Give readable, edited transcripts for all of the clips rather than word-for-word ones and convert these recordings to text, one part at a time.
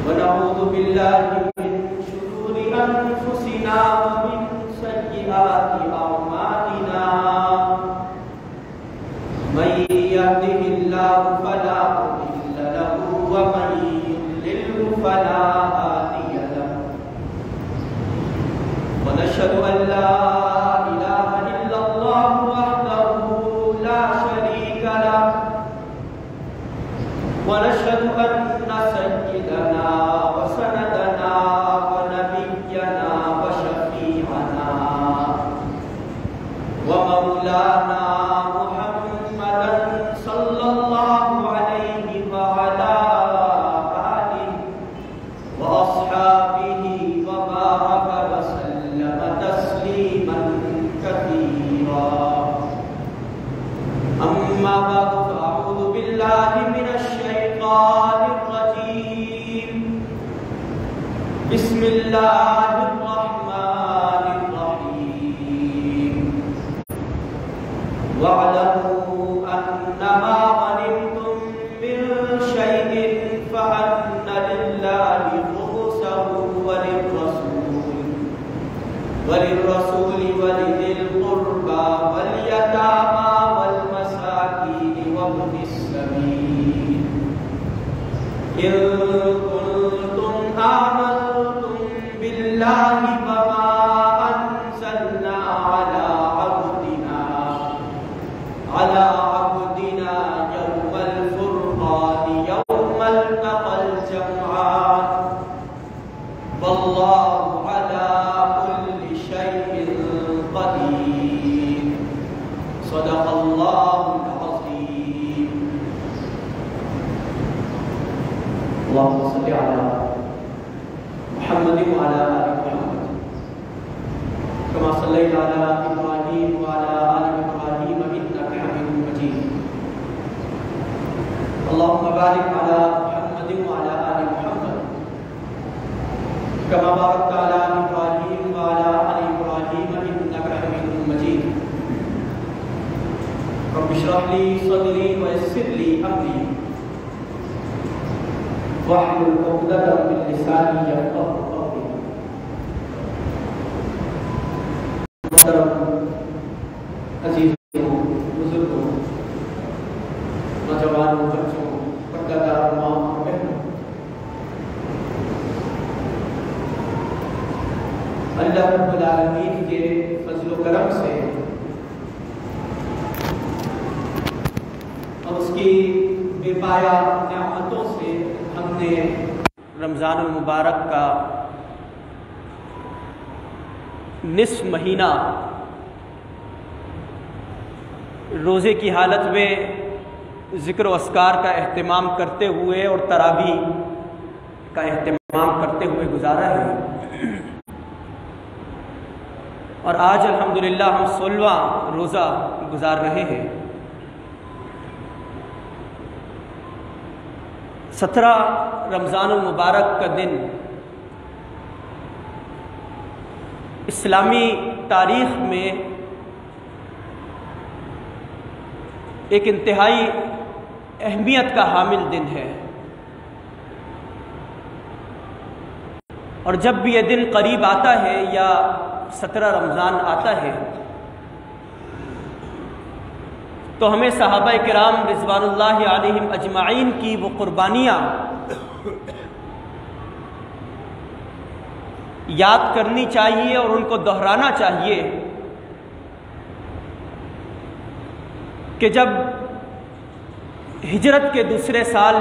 ونعوذ بالله من شرور أنفسنا ومن سيئات أعمالنا من يهده الله فلا مضل له ومن يضلل فلا هادي له ونشهد أن لا إله إلا الله وحده لا شريك له ونشهد أن سيدنا وسندنا ونبينا وشفيعنا ومولانا محمدا صلى الله عليه وعلى آله وأصحابه وبارك وسلم تسليما كثيرا. أما بعد فأعوذ بالله من الشيطان الرجيم. بسم الله الرحمن الرحيم. واعلموا أنما غنمتم من شيء فأن لله خمسه وللرسول ولذي القربى واليتامى والمساكين وابن السبيل إن كنتم آمنتم بالله وما أنزلنا على عبدنا يوم الفرقان يوم التقى الجمعان والله على كل شيء قدير. صدق الله العظيم. اللهم صل على محمد وعلى آل محمد كما صليت على إبراهيم وعلى آل إبراهيم إنك حميد مجيد. اللهم بارك على محمد وعلى آل محمد كما باركت على إبراهيم وعلى آل إبراهيم إنك حميد مجيد. رب اشرح لي صدري ويسر لي أمري واحلل عقدة من لساني يفقهوا قولي. محترم عزیزوں، بزرگوں، نوجوانوں، بچوں، پردہ دار ماں اور بہنوں، اللہ رب العالمین کے فضل و کرم سے اور اس کی بے پایا نعمتوں سے ہم نے رمضان المبارک کا نصف مہینہ روزے کی حالت میں ذکر و اذکار کا اہتمام کرتے ہوئے اور تراویح کا اہتمام کرتے ہوئے گزارا ہے، اور آج الحمدللہ ہم 16واں روزہ گزار رہے ہیں۔ 17 رمضان المبارک کا دن اسلامی تاریخ میں ایک انتہائی اہمیت کا حامل دن ہے، اور جب بھی یہ دن قریب آتا ہے یا 17 رمضان آتا ہے تو ہمیں صحابہ کرام رضوان اللہ علیہم اجمعین کی وہ قربانیاں یاد کرنی چاہیے اور ان کو دہرانا چاہیے کہ جب ہجرت کے دوسرے سال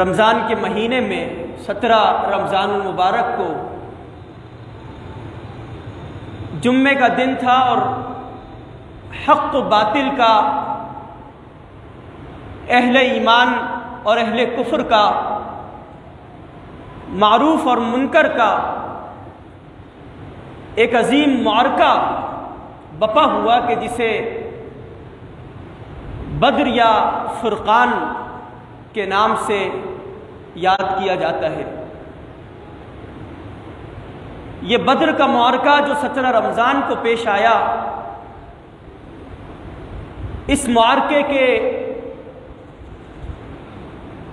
رمضان کے مہینے میں 17 رمضان المبارک کو جمعے کا دن تھا، اور حق و باطل کا، اہل ایمان اور اہل کفر کا، معروف اور منکر کا ایک عظیم معرکہ بپا ہوا کہ جسے بدر یا فرقان کے نام سے یاد کیا جاتا ہے۔ یہ بدر کا معرکہ جو 17 رمضان کو پیش آیا، اس معرکے کے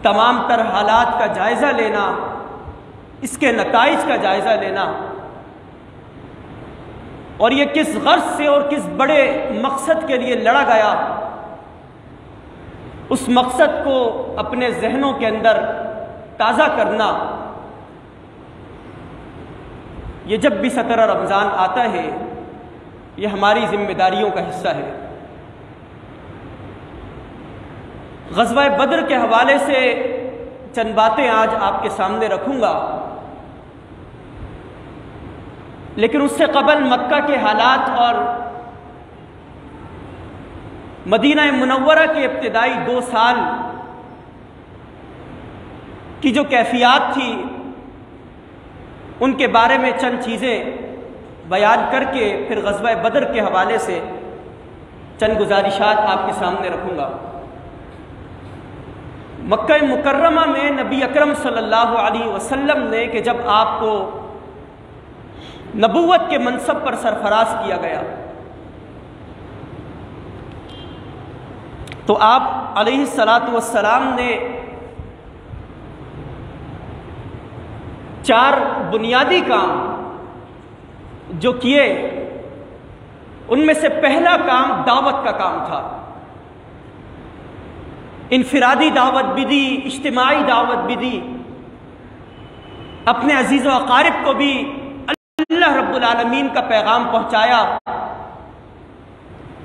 تمام تر حالات کا جائزہ لینا، اس کے نتائج کا جائزہ لینا، اور یہ کس غرض سے اور کس بڑے مقصد کے لیے لڑا گیا، اس مقصد کو اپنے ذہنوں کے اندر تازہ کرنا، یہ جب بھی 17 رمضان آتا ہے یہ ہماری ذمہ داریوں کا حصہ ہے۔ غزوہ بدر کے حوالے سے چند باتیں آج آپ کے سامنے رکھوں گا، لیکن اس سے قبل مکہ کے حالات اور مدینہ منورہ کے ابتدائی 2 سال کی جو کیفیات تھی ان کے بارے میں چند چیزیں بیان کر کے پھر غزوہ بدر کے حوالے سے چند گزارشات آپ کے سامنے رکھوں گا۔ مکہ مکرمہ میں نبی اکرم صلی اللہ علیہ وسلم نے کہ جب آپ کو نبوت کے منصب پر سرفراز کیا گیا تو آپ علیہ الصلاۃ والسلام نے 4 بنیادی کام جو کیے، ان میں سے پہلا کام دعوت کا کام تھا۔ انفرادی دعوت بھی دی، اجتماعی دعوت بھی دی، اپنے عزیز و اقارب کو بھی اللہ رب العالمین کا پیغام پہنچایا،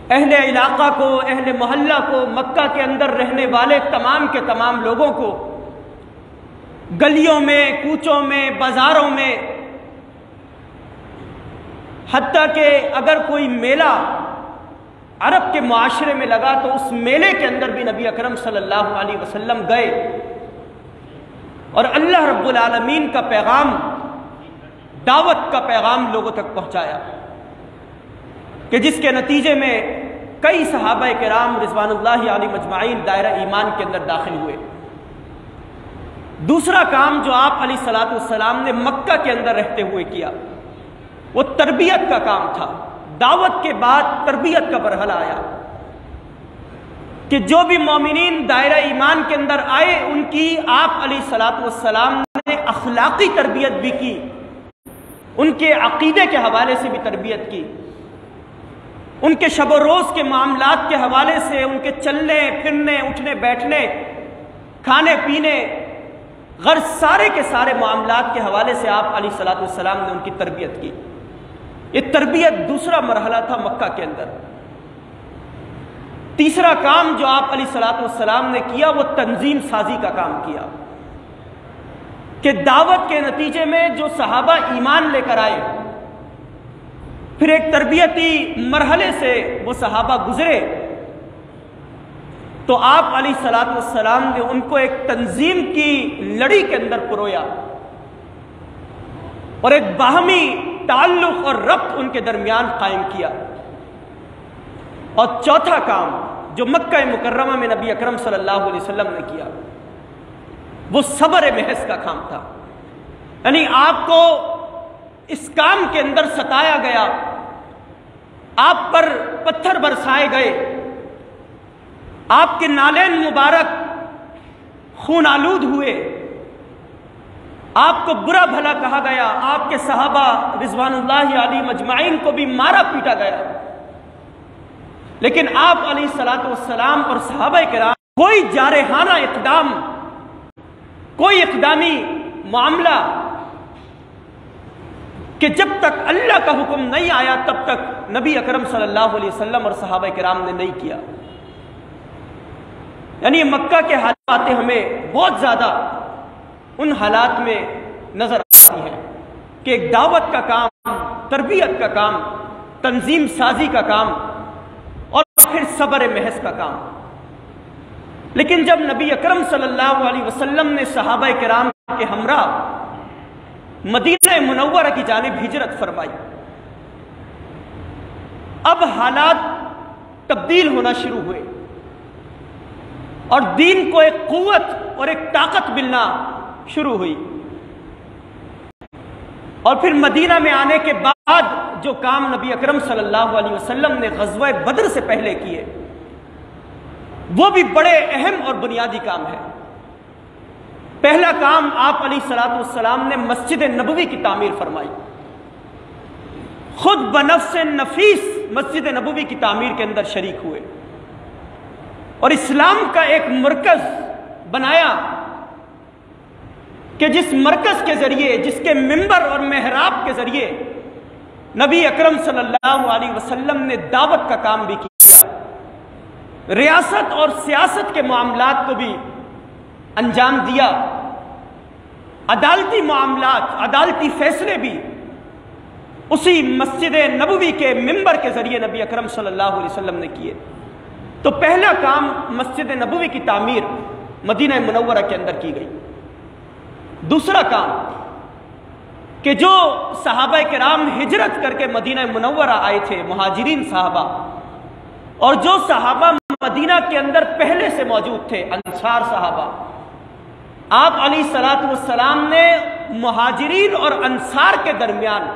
اہل علاقہ کو، اہل محلہ کو، مکہ کے اندر رہنے والے تمام کے تمام لوگوں کو گلیوں میں، کوچوں میں، بازاروں میں، حتیٰ کہ اگر کوئی میلہ عرب کے معاشرے میں لگا تو اس میلے کے اندر بھی نبی اکرم صلی اللہ علیہ وسلم گئے اور اللہ رب العالمین کا پیغام، دعوت کا پیغام لوگوں تک پہنچایا، کہ جس کے نتیجے میں کئی صحابہ کرام رضوان اللہ علیہ مجمعین دائرہ ایمان کے اندر داخل ہوئے۔ دوسرا کام جو آپ علیہ الصلوۃ والسلام نے مکہ کے اندر رہتے ہوئے کیا وہ تربیت کا کام تھا۔ دعوت کے بعد تربیت کا مرحلہ آیا کہ جو بھی مومنین دائرہ ایمان کے اندر آئے ان کی آپ علیہ الصلوۃ والسلام نے اخلاقی تربیت بھی کی، ان کے عقیدے کے حوالے سے بھی تربیت کی، ان کے شب و روز کے معاملات کے حوالے سے، ان کے چلنے پھرنے، اٹھنے بیٹھنے، کھانے پینے، غرض سارے کے سارے معاملات کے حوالے سے آپ علیہ الصلوۃ والسلام نے ان کی تربیت کی۔ یہ تربیت دوسرا مرحلہ تھا مکہ کے اندر۔ تیسرا کام جو آپ علیہ الصلوۃ والسلام نے کیا وہ تنظیم سازی کا کام کیا، کہ دعوت کے نتیجے میں جو صحابہ ایمان لے کر آئے، پھر ایک تربیتی مرحلے سے وہ صحابہ گزرے، تو آپ علیہ الصلوۃ والسلام نے ان کو ایک تنظیم کی لڑی کے اندر پرویا اور ایک باہمی تعلق اور ربط ان کے درمیان قائم کیا۔ اور چوتھا کام جو مکہ مکرمہ میں نبی اکرم صلی اللہ علیہ وسلم نے کیا وہ صبر محض کا کام تھا، یعنی آپ کو اس کام کے اندر ستایا گیا، آپ پر پتھر برسائے گئے، آپ کے نالین مبارک خون آلود ہوئے، آپ کو برا بھلا کہا گیا، آپ کے صحابہ رضوان اللہ علیہ مجمعین کو بھی مارا پیٹا گیا، لیکن آپ علیہ الصلوۃ والسلام اور صحابہ کرام کوئی جارحانہ اقدام، کوئی اقدامی معاملہ کہ جب تک اللہ کا حکم نہیں آیا تب تک نبی اکرم صلی اللہ علیہ وسلم اور صحابہ کرام نے نہیں کیا۔ یعنی مکہ کے حالات ہمیں بہت زیادہ ان حالات میں نظر آتی ہیں کہ ایک دعوت کا کام، تربیت کا کام، تنظیم سازی کا کام اور پھر صبر محض کا کام۔ لیکن جب نبی اکرم صلی اللہ علیہ وسلم نے صحابہ کرام کے ہمراہ مدینہ منورہ کی جانب ہجرت فرمائی، اب حالات تبدیل ہونا شروع ہوئے اور دین کو ایک قوت اور ایک طاقت ملنا شروع ہوئی۔ اور پھر مدینہ میں آنے کے بعد جو کام نبی اکرم صلی اللہ علیہ وسلم نے غزوہ بدر سے پہلے کیے وہ بھی بڑے اہم اور بنیادی کام ہے۔ پہلا کام آپ علیہ الصلوۃ والسلام نے مسجد نبوی کی تعمیر فرمائی. خود بنفس نفیس مسجد نبوی کی تعمیر کے اندر شریک ہوئے اور اسلام کا ایک مرکز بنایا کہ جس مرکز کے ذریعے، جس کے منبر اور محراب کے ذریعے نبی اکرم صلی اللہ علیہ وسلم نے دعوت کا کام بھی کیا، ریاست اور سیاست کے معاملات کو بھی انجام دیا، عدالتی معاملات، عدالتی فیصلے بھی اسی مسجد نبوی کے منبر کے ذریعے نبی اکرم صلی اللہ علیہ وسلم نے کیے. تو پہلا کام مسجد نبوی کی تعمیر مدینہ منورہ کے اندر کی گئی. دوسرا کام کہ جو صحابہ کرام ہجرت کر کے مدینہ منورہ آئے تھے، مہاجرین صحابہ، اور جو صحابہ مدینہ کے اندر پہلے سے موجود تھے، انصار صحابہ، آپ علیہ الصلوۃ والسلام نے مہاجرین اور انصار کے درمیان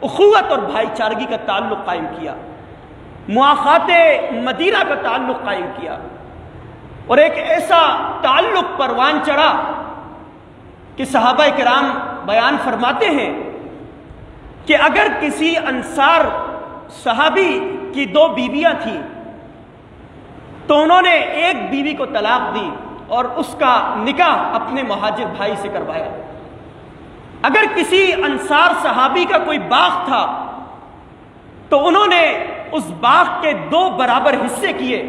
اخوت اور بھائی چارگی کا تعلق قائم کیا، مواخات مدینہ کا تعلق قائم کیا، اور ایک ایسا تعلق پروان چڑھا کہ صحابہ کرام بیان فرماتے ہیں کہ اگر کسی انصار صحابی کی 2 بیویاں تھیں تو انہوں نے ایک بیوی کو طلاق دی اور اس کا نکاح اپنے مہاجر بھائی سے کروایا. اگر کسی انصار صحابی کا کوئی باغ تھا تو انہوں نے اس باغ کے 2 برابر حصے کیے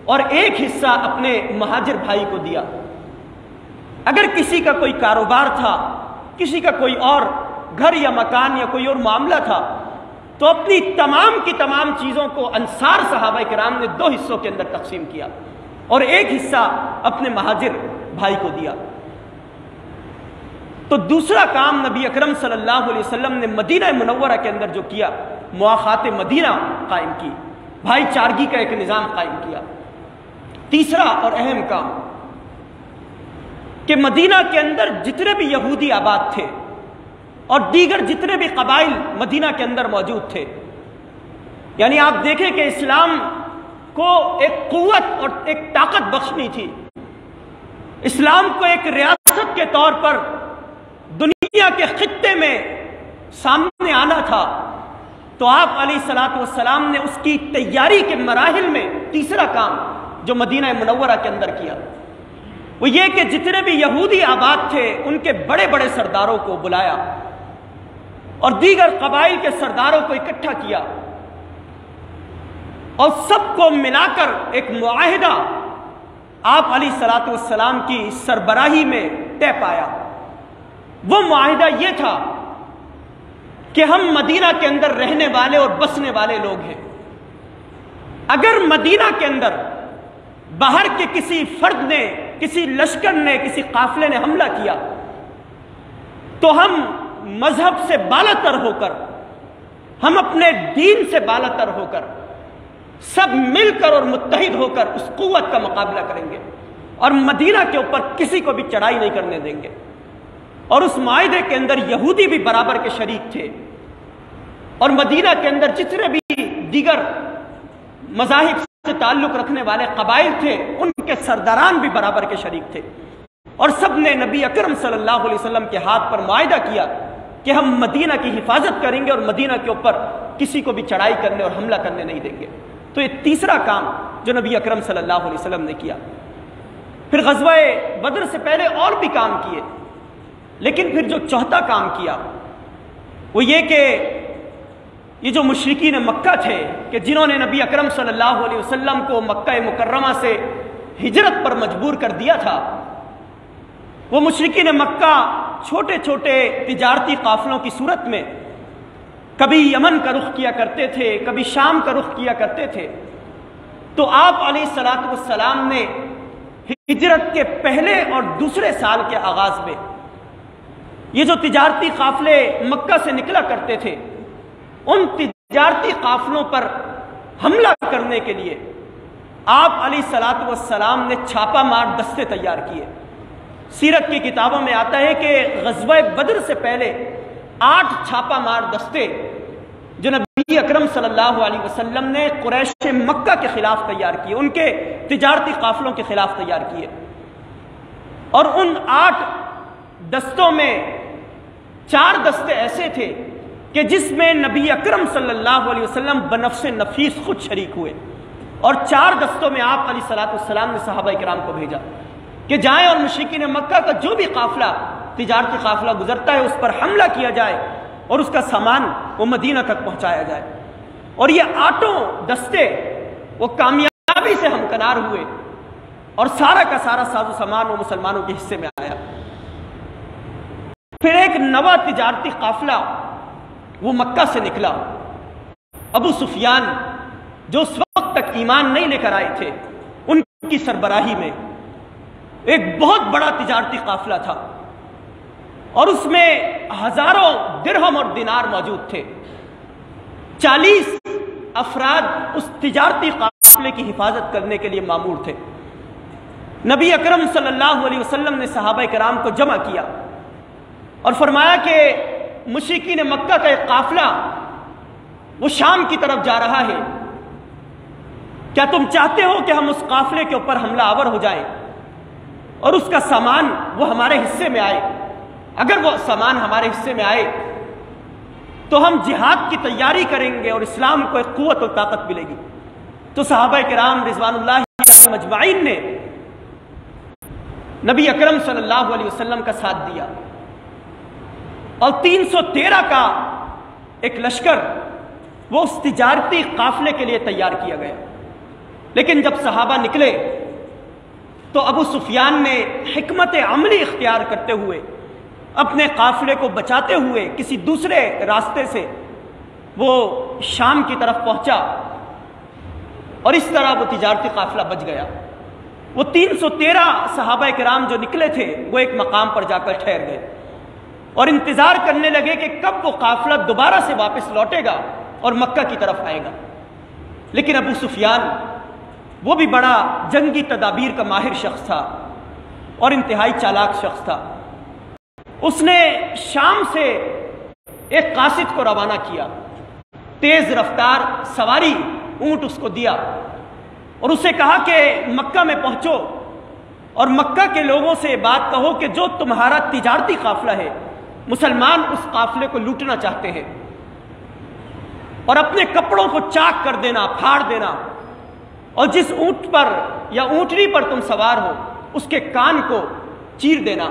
اور ایک حصہ اپنے مہاجر بھائی کو دیا. اگر کسی کا کوئی کاروبار تھا، کسی کا کوئی اور گھر یا مکان یا کوئی اور معاملہ تھا، تو اپنی تمام کی تمام چیزوں کو انصار صحابہ کرام نے 2 حصوں کے اندر تقسیم کیا اور ایک حصہ اپنے مہاجر بھائی کو دیا. تو دوسرا کام نبی اکرم صلی اللہ علیہ وسلم نے مدینہ منورہ کے اندر جو کیا، مواخات مدینہ قائم کی، بھائی چارگی کا ایک نظام قائم کیا. تیسرا اور اہم کام کہ مدینہ کے اندر جتنے بھی یہودی آباد تھے اور دیگر جتنے بھی قبائل مدینہ کے اندر موجود تھے، یعنی آپ دیکھیں کہ اسلام کو ایک قوت اور ایک طاقت بخشنی تھی، اسلام کو ایک ریاست کے طور پر دنیا کے خطے میں سامنے آنا تھا. تو آپ علیہ الصلوۃ والسلام نے اس کی تیاری کے مراحل میں تیسرا کام جو مدینہ منورہ کے اندر کیا وہ یہ کہ جتنے بھی یہودی آباد تھے ان کے بڑے بڑے سرداروں کو بلایا اور دیگر قبائل کے سرداروں کو اکٹھا کیا اور سب کو ملا کر ایک معاہدہ آپ علیہ الصلوۃ والسلام کی سربراہی میں طے پایا. وہ معاہدہ یہ تھا کہ ہم مدینہ کے اندر رہنے والے اور بسنے والے لوگ ہیں. اگر مدینہ کے اندر باہر کے کسی فرد نے، کسی لشکر نے، کسی قافلے نے حملہ کیا تو ہم مذہب سے بالاتر ہو کر، ہم اپنے دین سے بالاتر ہو کر، سب مل کر اور متحد ہو کر اس قوت کا مقابلہ کریں گے اور مدینہ کے اوپر کسی کو بھی چڑھائی نہیں کرنے دیں گے. اور اس معاہدے کے اندر یہودی بھی برابر کے شریک تھے اور مدینہ کے اندر جتنے بھی دیگر مذاہب سے تعلق رکھنے والے قبائل تھے ان کے سرداران بھی برابر کے شریک تھے اور سب نے نبی اکرم صلی اللہ علیہ وسلم کے ہاتھ پر معاہدہ کیا کہ ہم مدینہ کی حفاظت کریں گے اور مدینہ کے اوپر کسی کو بھی چڑھائی کرنے اور حملہ کرنے نہیں دیں گے. تو یہ تیسرا کام جو نبی اکرم صلی اللہ علیہ وسلم نے کیا. پھر غزوہ بدر سے پہلے اور بھی کام کیے، لیکن پھر جو چوتھا کام کیا وہ یہ کہ یہ جو مشرکین مکہ تھے کہ جنہوں نے نبی اکرم صلی اللہ علیہ وسلم کو مکہ مکرمہ سے ہجرت پر مجبور کر دیا تھا، وہ مشرکین مکہ چھوٹے چھوٹے تجارتی قافلوں کی صورت میں کبھی یمن کا رخ کیا کرتے تھے، کبھی شام کا رخ کیا کرتے تھے. تو آپ علیہ الصلوۃ والسلام نے ہجرت کے پہلے اور دوسرے سال کے آغاز میں یہ جو تجارتی قافلے مکہ سے نکلا کرتے تھے ان تجارتی قافلوں پر حملہ کرنے کے لیے آپ علیہ الصلوۃ والسلام نے چھاپا مار دستے تیار کیے. سیرت کی کتابوں میں آتا ہے کہ غزوہ بدر سے پہلے 8 چھاپا مار دستے جو نبی اکرم صلی اللہ علیہ وسلم نے قریش مکہ کے خلاف تیار کیے، ان کے تجارتی قافلوں کے خلاف تیار کیے. اور ان 8 دستوں میں 4 دستے ایسے تھے کہ جس میں نبی اکرم صلی اللہ علیہ وسلم بنفس نفیس خود شریک ہوئے، اور 4 دستوں میں آپ علیہ الصلوۃ والسلام نے صحابہ کرام کو بھیجا کہ جائیں اور مشرکین مکہ کا جو بھی قافلہ، تجارتی قافلہ گزرتا ہے اس پر حملہ کیا جائے اور اس کا سامان وہ مدینہ تک پہنچایا جائے۔ اور یہ 8 دستے وہ کامیابی سے ہمکنار ہوئے اور سارا کا سارا ساز و سامان وہ مسلمانوں کے حصے میں آیا۔ پھر ایک نوا تجارتی قافلہ وہ مکہ سے نکلا۔ ابو سفیان جو اس وقت تک ایمان نہیں لے کر آئے تھے، ان کی سربراہی میں ایک بہت بڑا تجارتی قافلہ تھا، اور اس میں ہزاروں درہم اور دینار موجود تھے۔ 40 افراد اس تجارتی قافلے کی حفاظت کرنے کے لیے مامور تھے۔ نبی اکرم صلی اللہ علیہ وسلم نے صحابہ کرام کو جمع کیا اور فرمایا کہ مشرکین مکہ کا ایک قافلہ وہ شام کی طرف جا رہا ہے، کیا تم چاہتے ہو کہ ہم اس قافلے کے اوپر حملہ آور ہو جائیں اور اس کا سامان وہ ہمارے حصے میں آئے؟ اگر وہ سامان ہمارے حصے میں آئے تو ہم جہاد کی تیاری کریں گے اور اسلام کو ایک قوت و طاقت ملے گی۔ تو صحابہ کرام رضوان اللہ علیہم اجمعین نے نبی اکرم صلی اللہ علیہ وسلم کا ساتھ دیا، اور 313 کا ایک لشکر وہ اس تجارتی قافلے کے لیے تیار کیا گیا۔ لیکن جب صحابہ نکلے تو ابو سفیان نے حکمت عملی اختیار کرتے ہوئے اپنے قافلے کو بچاتے ہوئے کسی دوسرے راستے سے وہ شام کی طرف پہنچا، اور اس طرح وہ تجارتی قافلہ بچ گیا۔ وہ 313 صحابہ کرام جو نکلے تھے وہ ایک مقام پر جا کر ٹھہر گئے اور انتظار کرنے لگے کہ کب وہ قافلہ دوبارہ سے واپس لوٹے گا اور مکہ کی طرف آئے گا۔ لیکن ابو سفیان وہ بھی بڑا جنگی تدابیر کا ماہر شخص تھا اور انتہائی چالاک شخص تھا۔ اس نے شام سے ایک قاصد کو روانہ کیا، تیز رفتار سواری اونٹ اس کو دیا، اور اسے کہا کہ مکہ میں پہنچو اور مکہ کے لوگوں سے بات کہو کہ جو تمہارا تجارتی قافلہ ہے مسلمان اس قافلے کو لوٹنا چاہتے ہیں، اور اپنے کپڑوں کو چاک کر دینا، پھاڑ دینا، اور جس اونٹ پر یا اونٹنی پر تم سوار ہو اس کے کان کو چیر دینا،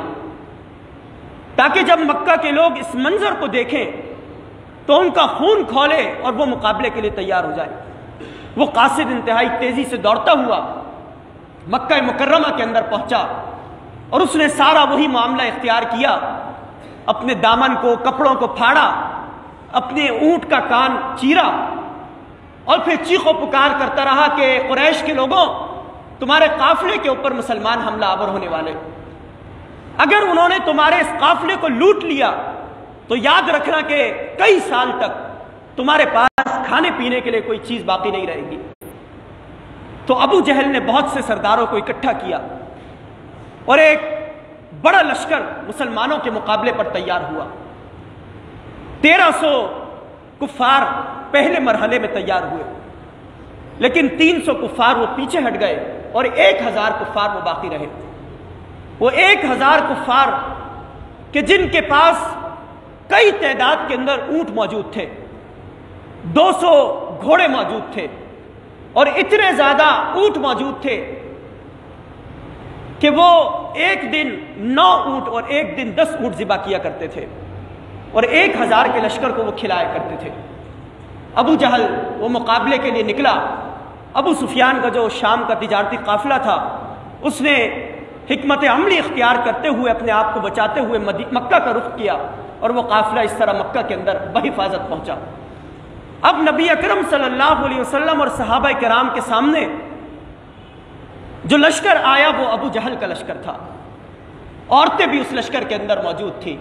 تاکہ جب مکہ کے لوگ اس منظر کو دیکھیں تو ان کا خون کھولے اور وہ مقابلے کے لیے تیار ہو جائے۔ وہ قاصد انتہائی تیزی سے دوڑتا ہوا مکہ مکرمہ کے اندر پہنچا، اور اس نے سارا وہی معاملہ اختیار کیا، اپنے دامن کو، کپڑوں کو پھاڑا، اپنے اونٹ کا کان چیرا، اور پھر چیخ و پکار کرتا رہا کہ قریش کے لوگوں، تمہارے قافلے کے اوپر مسلمان حملہ آور ہونے والے، اگر انہوں نے تمہارے اس قافلے کو لوٹ لیا تو یاد رکھنا کہ کئی سال تک تمہارے پاس کھانے پینے کے لیے کوئی چیز باقی نہیں رہے گی۔ تو ابو جہل نے بہت سے سرداروں کو اکٹھا کیا اور ایک بڑا لشکر مسلمانوں کے مقابلے پر تیار ہوا۔ 1300 کفار پہلے مرحلے میں تیار ہوئے، لیکن 300 کفار وہ پیچھے ہٹ گئے اور 1000 کفار وہ باقی رہے۔ وہ 1000 کفار کہ جن کے پاس کئی تعداد کے اندر اونٹ موجود تھے، 200 گھوڑے موجود تھے، اور اتنے زیادہ اونٹ موجود تھے کہ وہ ایک دن 9 اونٹ اور ایک دن 10 اونٹ ذبح کیا کرتے تھے، اور 1000 کے لشکر کو وہ کھلایا کرتے تھے۔ ابو جہل وہ مقابلے کے لیے نکلا۔ ابو سفیان کا جو شام کا تجارتی قافلہ تھا اس نے حکمت عملی اختیار کرتے ہوئے اپنے آپ کو بچاتے ہوئے مکہ کا رخ کیا، اور وہ قافلہ اس طرح مکہ کے اندر بحفاظت پہنچا۔ اب نبی اکرم صلی اللہ علیہ وسلم اور صحابہ کرام کے سامنے جو لشکر آیا وہ ابو جہل کا لشکر تھا۔ عورتیں بھی اس لشکر کے اندر موجود تھیں،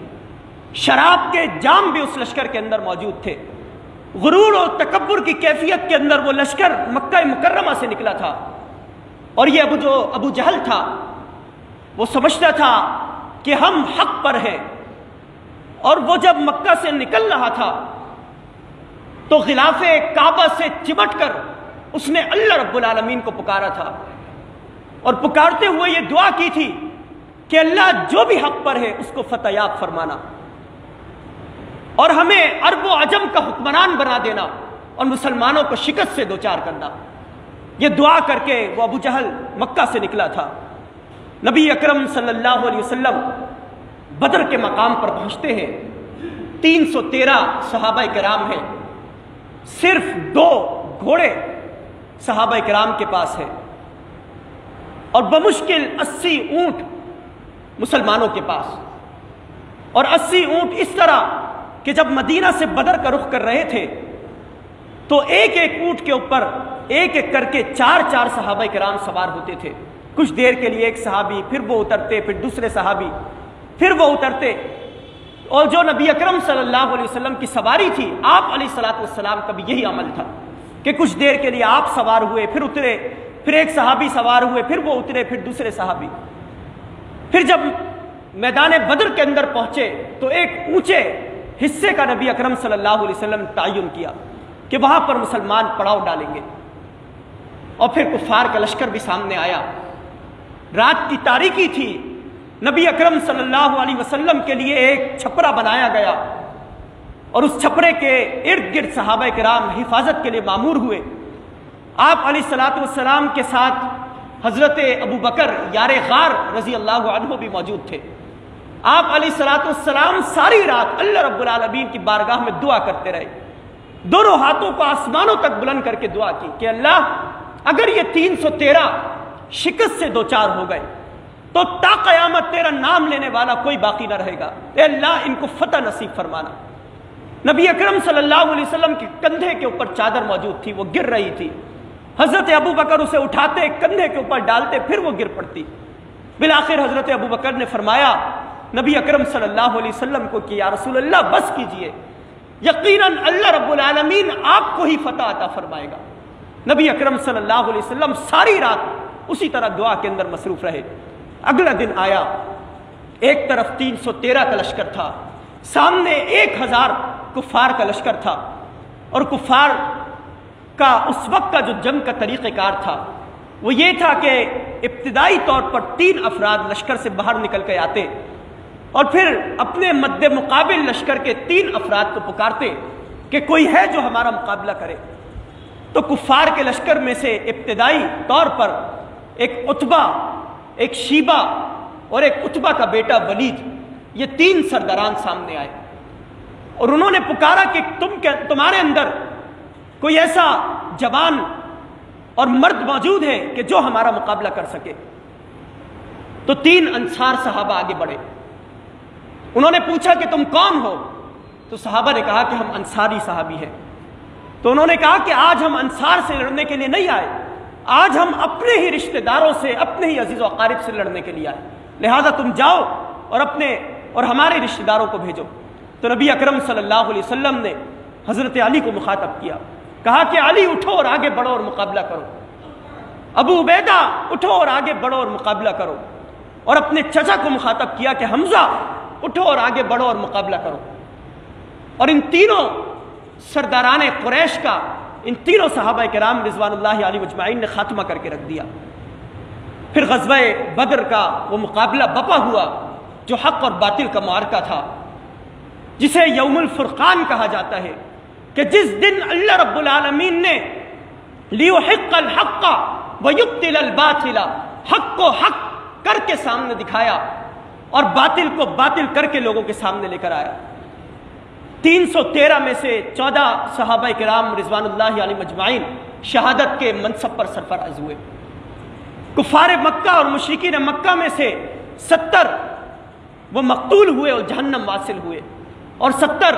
شراب کے جام بھی اس لشکر کے اندر موجود تھے۔ غرور اور تکبر کی کیفیت کے اندر وہ لشکر مکہ مکرمہ سے نکلا تھا، اور یہ ابو جہل تھا وہ سمجھتا تھا کہ ہم حق پر ہیں، اور وہ جب مکہ سے نکل رہا تھا تو غلاف کعبہ سے چمٹ کر اس نے اللہ رب العالمین کو پکارا تھا، اور پکارتے ہوئے یہ دعا کی تھی کہ اللہ جو بھی حق پر ہے اس کو فتح یاب فرمانا اور ہمیں عرب و عجم کا حکمران بنا دینا اور مسلمانوں کو شکست سے دوچار کرنا. یہ دعا کر کے وہ ابو جہل مکہ سے نکلا تھا. نبی اکرم صلی اللہ علیہ وسلم بدر کے مقام پر پہنچتے ہیں. 313 صحابہ کرام ہیں. صرف 2 گھوڑے صحابہ کرام کے پاس ہیں اور بمشکل 80 اونٹ مسلمانوں کے پاس. اور 80 اونٹ اس طرح کہ جب مدینہ سے بدر کا رخ کر رہے تھے تو ایک ایک اونٹ کے اوپر ایک ایک کر کے 4 صحابہ کرام سوار ہوتے تھے. کچھ دیر کے لیے ایک صحابی، پھر وہ اترتے، پھر دوسرے صحابی، پھر وہ اترتے. اور جو نبی اکرم صلی اللہ علیہ وسلم کی سواری تھی، آپ علیہ الصلوۃ والسلام کا بھی یہی عمل تھا کہ کچھ دیر کے لیے آپ سوار ہوئے، پھر اترے، پھر ایک صحابی سوار ہوئے، پھر وہ اترے، پھر دوسرے صحابی. پھر جب میدان بدر کے اندر پہنچے تو ایک اونچے حصے کا نبی اکرم صلی اللہ علیہ وسلم نے تعین کیا کہ وہاں پر مسلمان پڑاؤ ڈالیں گے. اور پھر کفار کا لشکر بھی سامنے آیا. رات کی تاریکی تھی. نبی اکرم صلی اللہ علیہ وسلم کے لیے ایک چھپرا بنایا گیا اور اس چھپرے کے ارد گرد صحابہ کرام حفاظت کے لیے مامور ہوئے. آپ علیہ الصلوۃ والسلام کے ساتھ حضرت ابو بکر یار غار رضی اللہ عنہ بھی موجود تھے. آپ علیہ الصلوۃ والسلام ساری رات اللہ رب العالمین کی بارگاہ میں دعا کرتے رہے. دونوں ہاتھوں کو آسمانوں تک بلند کر کے دعا کی کہ اللہ اگر یہ 313 شکست سے دوچار ہو گئے تو تا قیامت تیرا نام لینے والا کوئی باقی نہ رہے گا. اے اللہ ان کو فتح نصیب فرمانا. نبی اکرم صلی اللہ علیہ وسلم کے کندھے کے اوپر چادر موجود تھی، وہ گر رہی تھی. حضرت ابو بکر اسے اٹھاتے، کندھے کے اوپر ڈالتے، پھر وہ گر پڑتی. بالآخر حضرت ابو بکر نے فرمایا نبی اکرم صلی اللہ علیہ وسلم کو کہ یا رسول اللہ بس کیجئے، یقیناً اللہ رب العالمین آپ کو ہی فتح عطا فرمائے گا. نبی اکرم صلی اللہ علیہ وسلم ساری رات اسی طرح دعا کے اندر مصروف رہے. اگلا دن آیا. ایک طرف 313 کا لشکر تھا، سامنے 1000 کفار کا لشکر تھا. اور کفار کا اس وقت کا جو جنگ کا طریقہ کار تھا وہ یہ تھا کہ ابتدائی طور پر 3 افراد لشکر سے باہر نکل کے آتے اور پھر اپنے مد مقابل لشکر کے 3 افراد کو پکارتے کہ کوئی ہے جو ہمارا مقابلہ کرے. تو کفار کے لشکر میں سے ابتدائی طور پر ایک عتبہ، ایک شیبہ اور ایک عتبہ کا بیٹا ولید، یہ 3 سرداران سامنے آئے اور انہوں نے پکارا کہ تمہارے اندر کوئی ایسا جوان اور مرد موجود ہے کہ جو ہمارا مقابلہ کر سکے. تو 3 انصار صحابہ آگے بڑھے. انہوں نے پوچھا کہ تم کون ہو؟ تو صحابہ نے کہا کہ ہم انصاری صحابی ہیں. تو انہوں نے کہا کہ آج ہم انصار سے لڑنے کے لیے نہیں آئے، آج ہم اپنے ہی رشتہ داروں سے، اپنے ہی عزیز و اقارب سے لڑنے کے لیے آئے، لہذا تم جاؤ اور ہمارے رشتہ داروں کو بھیجو. تو نبی اکرم صلی اللہ علیہ وسلم نے حضرت علی کو مخاطب کیا، کہا کہ علی اٹھو اور آگے بڑھو اور مقابلہ کرو. ابو عبیدہ اٹھو اور آگے بڑھو اور مقابلہ کرو. اور اپنے چچا کو مخاطب کیا کہ حمزہ اٹھو اور آگے بڑھو اور مقابلہ کرو. اور ان تینوں سرداران قریش کا، ان تینوں صحابہ کرام رضوان اللہ علیہ اجمعین نے خاتمہ کر کے رکھ دیا. پھر غزوہ بدر کا وہ مقابلہ بپا ہوا جو حق اور باطل کا معرکہ تھا، جسے یوم الفرقان کہا جاتا ہے، کہ جس دن اللہ رب العالمین نے لیحق الحق ویبطل الباطل، حق کو حق کر کے سامنے دکھایا اور باطل کو باطل کر کے لوگوں کے سامنے لے کر آیا. 313 میں سے 14 صحابہ کرام رضوان اللہ علیہ مجمعین شہادت کے منصب پر سرفراز ہوئے. کفار مکہ اور مشرکین مکہ میں سے 70 وہ مقتول ہوئے اور جہنم واصل ہوئے، اور 70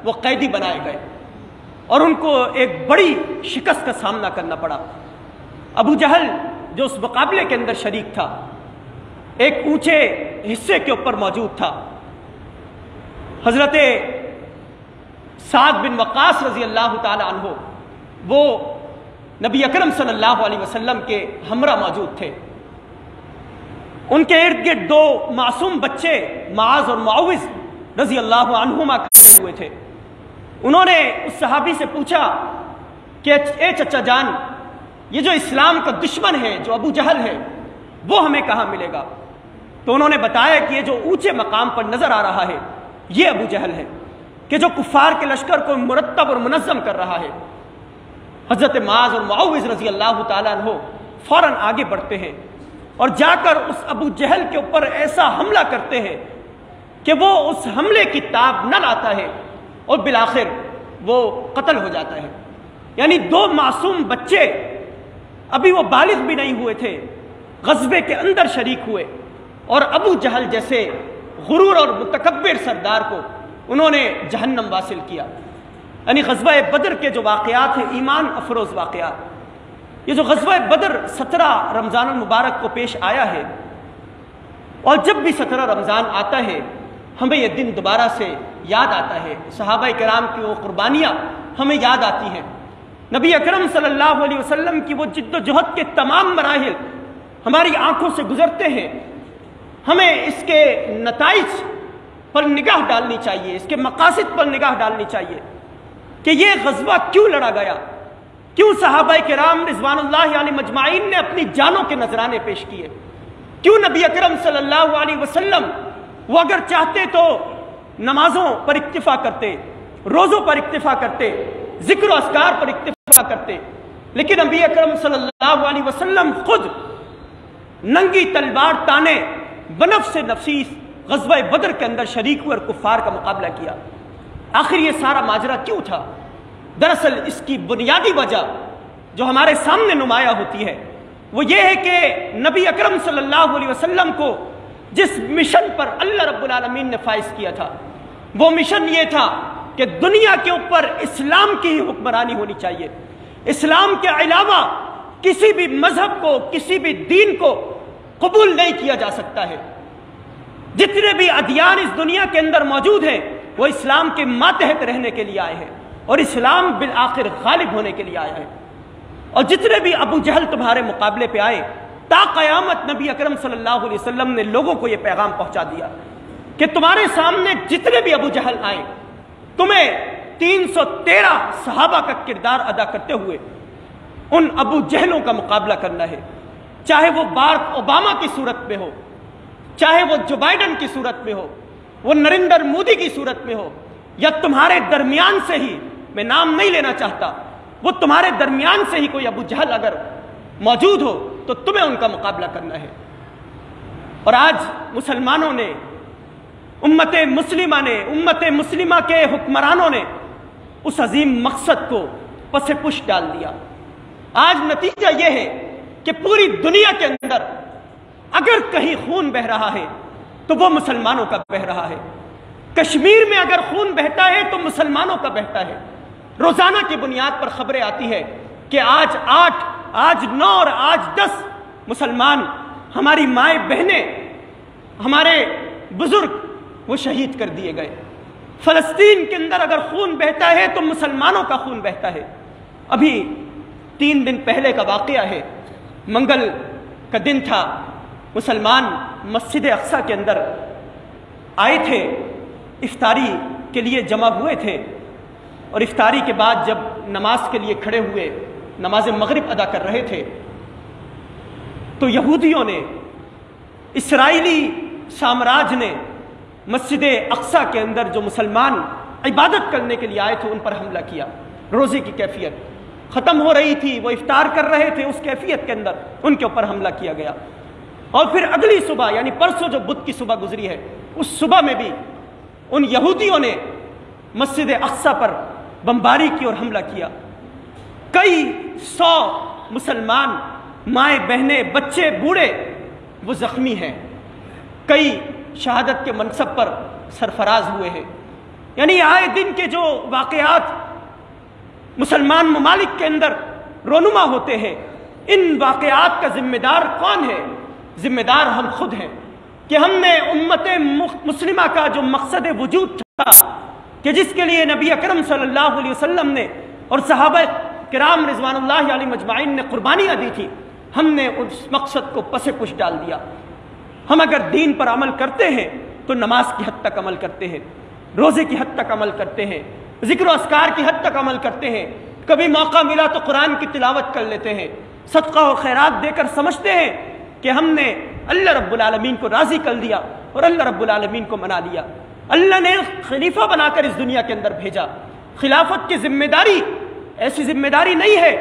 وہ قیدی بنائے گئے اور ان کو ایک بڑی شکست کا سامنا کرنا پڑا. ابو جہل جو اس مقابلے کے اندر شریک تھا، ایک اونچے حصے کے اوپر موجود تھا. حضرت سعد بن وقاص رضی اللہ تعالی عنہ وہ نبی اکرم صلی اللہ علیہ وسلم کے ہمراہ موجود تھے. ان کے ارد گرد 2 معصوم بچے معاذ اور معوذ رضی اللہ عنہما کھڑے ہوئے تھے. انہوں نے اس صحابی سے پوچھا کہ اے چچا جان، یہ جو اسلام کا دشمن ہے، جو ابو جہل ہے، وہ ہمیں کہاں ملے گا؟ تو انہوں نے بتایا کہ یہ جو اونچے مقام پر نظر آ رہا ہے یہ ابو جہل ہے کہ جو کفار کے لشکر کو مرتب اور منظم کر رہا ہے۔ حضرت معاذ اور معوذ رضی اللہ تعالیٰ عنہ فوراً آگے بڑھتے ہیں اور جا کر اس ابو جہل کے اوپر ایسا حملہ کرتے ہیں کہ وہ اس حملے کی تاب نہ لاتا ہے اور بالآخر وہ قتل ہو جاتا ہے۔ یعنی دو معصوم بچے، ابھی وہ بالغ بھی نہیں ہوئے تھے، غزوے کے اندر شریک ہوئے اور ابو جہل جیسے غرور اور متکبر سردار کو انہوں نے جہنم واصل کیا۔ یعنی غزوہ بدر کے جو واقعات ہیں ایمان افروز واقعات، یہ جو غزوہ بدر 17 رمضان المبارک کو پیش آیا ہے، اور جب بھی 17 رمضان آتا ہے ہمیں یہ دن دوبارہ سے یاد آتا ہے، صحابہ کرام کی وہ قربانیاں ہمیں یاد آتی ہیں، نبی اکرم صلی اللہ علیہ وسلم کی وہ جد و جہد کے تمام مراحل ہماری آنکھوں سے گزرتے ہیں۔ ہمیں اس کے نتائج پر نگاہ ڈالنی چاہیے، اس کے مقاصد پر نگاہ ڈالنی چاہیے کہ یہ غزوہ کیوں لڑا گیا، کیوں صحابہ کرام رضوان اللہ علیہ مجمعین نے اپنی جانوں کے نذرانے پیش کیے، کیوں نبی اکرم صلی اللہ علیہ وسلم وہ اگر چاہتے تو نمازوں پر اکتفا کرتے، روزوں پر اکتفا کرتے، ذکر و اذکار پر اکتفا کرتے، لیکن نبی اکرم صلی اللہ علیہ وسلم خود ننگی تلوار تانے بنفس نفیس غزوہ بدر کے اندر شریک ہوئے اور کفار کا مقابلہ کیا۔ آخر یہ سارا ماجرا کیوں تھا؟ دراصل اس کی بنیادی وجہ جو ہمارے سامنے نمایاں ہوتی ہے وہ یہ ہے کہ نبی اکرم صلی اللہ علیہ وسلم کو جس مشن پر اللہ رب العالمین نے فائز کیا تھا وہ مشن یہ تھا کہ دنیا کے اوپر اسلام کی ہی حکمرانی ہونی چاہیے، اسلام کے علاوہ کسی بھی مذہب کو، کسی بھی دین کو قبول نہیں کیا جا سکتا ہے۔ جتنے بھی ادیان اس دنیا کے اندر موجود ہیں وہ اسلام کے ماتحت رہنے کے لیے آئے ہیں اور اسلام بالآخر غالب ہونے کے لیے آیا ہے۔ اور جتنے بھی ابو جہل تمہارے مقابلے پہ آئے تا قیامت نبی اکرم صلی اللہ علیہ وسلم نے لوگوں کو یہ پیغام پہنچا دیا کہ تمہارے سامنے جتنے بھی ابو جہل آئے تمہیں 313 صحابہ کا کردار ادا کرتے ہوئے ان ابو جہلوں کا مقابلہ کرنا ہے، چاہے وہ باراک اوباما کی صورت میں ہو، چاہے وہ جو بائیڈن کی صورت میں ہو، وہ نریندر مودی کی صورت میں ہو، یا تمہارے درمیان سے ہی، میں نام نہیں لینا چاہتا، وہ تمہارے درمیان سے ہی کوئی ابو جہل اگر موجود ہو تو تمہیں ان کا مقابلہ کرنا ہے۔ اور آج مسلمانوں نے، امت مسلمہ کے حکمرانوں نے اس عظیم مقصد کو پس پش ڈال دیا۔ آج نتیجہ یہ ہے کہ پوری دنیا کے اندر اگر کہیں خون بہ رہا ہے تو وہ مسلمانوں کا بہ رہا ہے۔ کشمیر میں اگر خون بہتا ہے تو مسلمانوں کا بہتا ہے۔ روزانہ کی بنیاد پر خبریں آتی ہے کہ آج 8، آج 9 اور آج 10 مسلمان، ہماری مائیں بہنیں، ہمارے بزرگ وہ شہید کر دیے گئے۔ فلسطین کے اندر اگر خون بہتا ہے تو مسلمانوں کا خون بہتا ہے۔ ابھی 3 دن پہلے کا واقعہ ہے، منگل کا دن تھا، مسلمان مسجد اقصی کے اندر آئے تھے، افطاری کے لیے جمع ہوئے تھے، اور افطاری کے بعد جب نماز کے لیے کھڑے ہوئے، نماز مغرب ادا کر رہے تھے، تو یہودیوں نے، اسرائیلی سامراج نے مسجد اقصی کے اندر جو مسلمان عبادت کرنے کے لیے آئے تھے ان پر حملہ کیا۔ روزے کی کیفیت ختم ہو رہی تھی، وہ افطار کر رہے تھے، اس کیفیت کے اندر ان کے اوپر حملہ کیا گیا۔ اور پھر اگلی صبح یعنی پرسوں جو بدھ کی صبح گزری ہے، اس صبح میں بھی ان یہودیوں نے مسجد اقصی پر بمباری کی اور حملہ کیا۔ کئی 100 مسلمان، مائیں بہنیں، بچے، بوڑھے وہ زخمی ہیں، کئی شہادت کے منصب پر سرفراز ہوئے ہیں۔ یعنی آئے دن کے جو واقعات مسلمان ممالک کے اندر رونما ہوتے ہیں، ان واقعات کا ذمہ دار کون ہے؟ ذمہ دار ہم خود ہیں کہ ہم نے امت مسلمہ کا جو مقصد وجود تھا کہ جس کے لیے نبی اکرم صلی اللہ علیہ وسلم نے اور صحابہ کرام رضوان اللہ علیہ مجمعین نے قربانیاں دی تھی، ہم نے اس مقصد کو پس پش ڈال دیا۔ ہم اگر دین پر عمل کرتے ہیں تو نماز کی حد تک عمل کرتے ہیں، روزے کی حد تک عمل کرتے ہیں، ذکر و اذکار کی حد تک عمل کرتے ہیں، کبھی موقع ملا تو قرآن کی تلاوت کر لیتے ہیں، صدقہ و خیرات دے کر سمجھتے ہیں کہ ہم نے اللہ رب العالمین کو راضی کر دیا اور اللہ رب العالمین کو منا لیا۔ اللہ نے خلیفہ بنا کر اس دنیا کے اندر بھیجا۔ خلافت کی ذمہ داری ایسی ذمہ داری نہیں ہے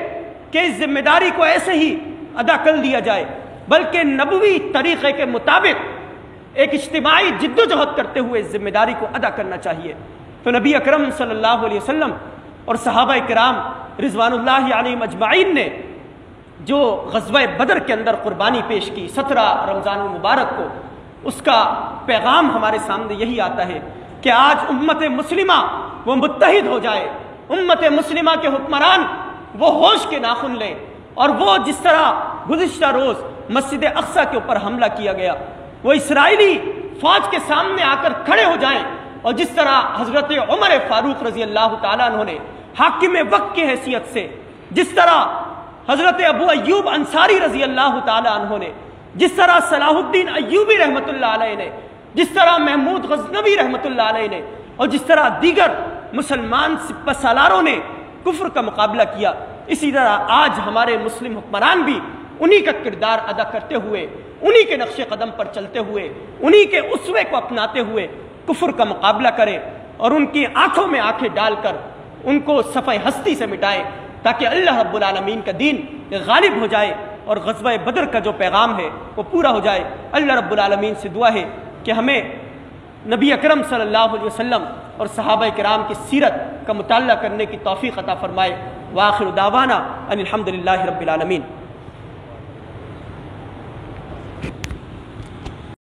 کہ اس ذمہ داری کو ایسے ہی ادا کر دیا جائے، بلکہ نبوی طریقے کے مطابق ایک اجتماعی جد و جہد کرتے ہوئے اس ذمہ داری کو ادا کرنا چاہیے۔ تو نبی اکرم صلی اللہ علیہ وسلم اور صحابہ کرام رضوان اللہ علیہم اجمعین نے جو غزوہ بدر کے اندر قربانی پیش کی 17 رمضان المبارک کو، اس کا پیغام ہمارے سامنے یہی آتا ہے کہ آج امت مسلمہ وہ متحد ہو جائے، امت مسلمہ کے حکمران وہ ہوش کے ناخن لیں، اور وہ جس طرح گزشتہ روز مسجد اقصی کے اوپر حملہ کیا گیا وہ اسرائیلی فوج کے سامنے آ کر کھڑے ہو جائیں، اور جس طرح حضرت عمر فاروق رضی اللہ تعالیٰ عنہ نے حاکم وقت کی حیثیت سے، جس طرح حضرت ابو ایوب انصاری رضی اللہ تعالیٰ عنہ نے، جس طرح صلاح الدین ایوبی رحمۃ اللہ علیہ نے، جس طرح محمود غزنوی رحمۃ اللہ علیہ نے، اور جس طرح دیگر مسلمان سپہ سالاروں نے کفر کا مقابلہ کیا، اسی طرح آج ہمارے مسلم حکمران بھی انہی کا کردار ادا کرتے ہوئے، انہی کے نقش قدم پر چلتے ہوئے، انہی کے اسوے کو اپناتے ہوئے کفر کا مقابلہ کریں، اور ان کی آنکھوں میں آنکھیں ڈال کر ان کو صفحہ ہستی سے مٹائیں، تاکہ اللہ رب العالمین کا دین غالب ہو جائے اور غزوہ بدر کا جو پیغام ہے وہ پورا ہو جائے۔ اللہ رب العالمین سے دعا ہے کہ ہمیں نبی اکرم صلی اللہ علیہ وسلم اور صحابہ کرام کی سیرت کا مطالعہ کرنے کی توفیق عطا فرمائے۔ وآخر دعوانا ان الحمد للہ رب العالمین۔